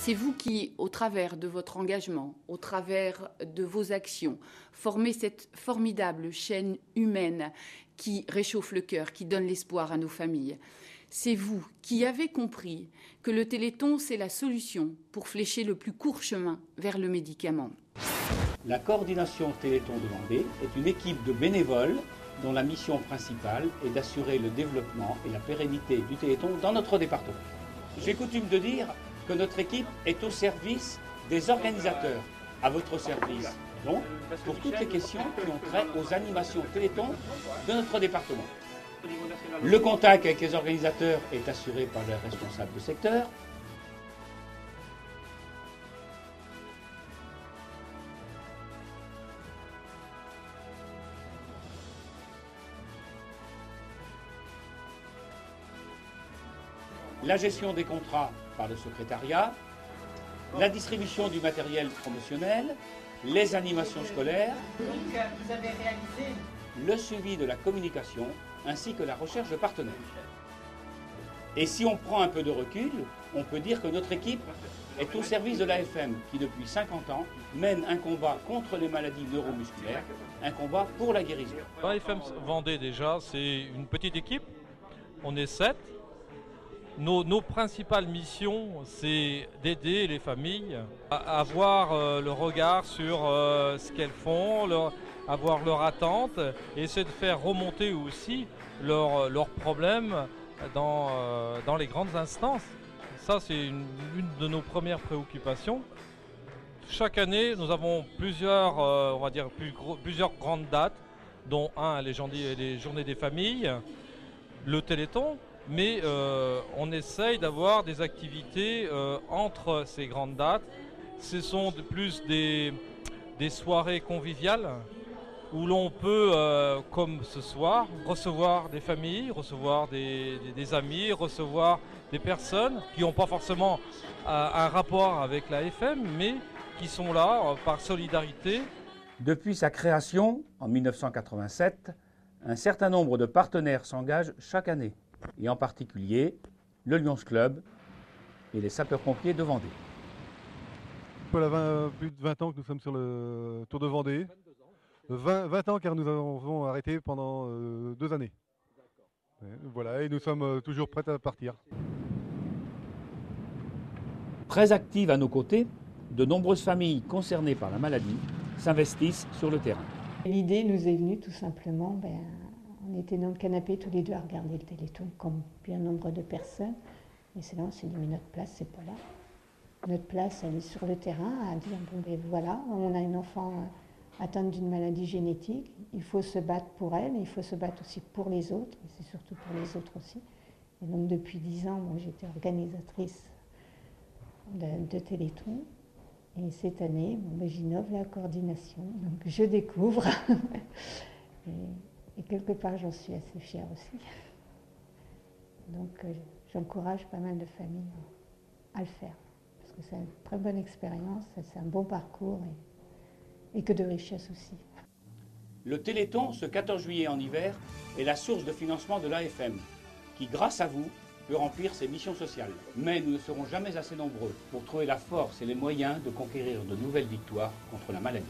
C'est vous qui, au travers de votre engagement, au travers de vos actions, formez cette formidable chaîne humaine qui réchauffe le cœur, qui donne l'espoir à nos familles. C'est vous qui avez compris que le Téléthon, c'est la solution pour flécher le plus court chemin vers le médicament. La coordination Téléthon de Vendée est une équipe de bénévoles dont la mission principale est d'assurer le développement et la pérennité du Téléthon dans notre département. J'ai coutume de dire que notre équipe est au service des organisateurs, à votre service, donc, pour toutes les questions qui ont trait aux animations Téléthon de notre département. Le contact avec les organisateurs est assuré par les responsables de secteur. La gestion des contrats par le secrétariat, la distribution du matériel promotionnel, les animations scolaires, vous avez réalisé le suivi de la communication ainsi que la recherche de partenaires. Et si on prend un peu de recul, on peut dire que notre équipe est au service de l'AFM qui depuis 50 ans mène un combat contre les maladies neuromusculaires, un combat pour la guérison. L'AFM Vendée déjà, c'est une petite équipe, on est 7. Nos principales missions, c'est d'aider les familles à avoir le regard sur ce qu'elles font, avoir leur attente, et essayer de faire remonter aussi leurs problèmes dans les grandes instances. Ça, c'est une de nos premières préoccupations. Chaque année, nous avons plusieurs, on va dire, plusieurs grandes dates, dont les journées des familles, le Téléthon. Mais on essaye d'avoir des activités entre ces grandes dates. Ce sont plus des soirées conviviales où l'on peut, comme ce soir, recevoir des familles, recevoir des amis, recevoir des personnes qui n'ont pas forcément un rapport avec la FM, mais qui sont là par solidarité. Depuis sa création en 1987, un certain nombre de partenaires s'engagent chaque année, et en particulier le Lions Club et les sapeurs-pompiers de Vendée. Voilà plus de 20 ans que nous sommes sur le Tour de Vendée. 20 ans car nous avons arrêté pendant 2 années. Voilà, et nous sommes toujours prêts à partir. Très actives à nos côtés, de nombreuses familles concernées par la maladie s'investissent sur le terrain. L'idée nous est venue tout simplement, on était dans le canapé tous les deux à regarder le Téléthon comme bien nombre de personnes. Et c'est là on s'est dit, mais notre place, c'est pas là. Notre place, elle est sur le terrain, à dire, bon ben voilà, on a une enfant atteinte d'une maladie génétique, il faut se battre pour elle, il faut se battre aussi pour les autres, et c'est surtout pour les autres aussi. Et donc depuis 10 ans, moi j'étais organisatrice de Téléthon. Et cette année, j'innove la coordination, donc je découvre. et quelque part, j'en suis assez fière aussi. Donc j'encourage pas mal de familles à le faire. Parce que c'est une très bonne expérience, c'est un bon parcours et que de richesse aussi. Le Téléthon, ce 14 juillet en hiver, est la source de financement de l'AFM, qui, grâce à vous, peut remplir ses missions sociales. Mais nous ne serons jamais assez nombreux pour trouver la force et les moyens de conquérir de nouvelles victoires contre la maladie.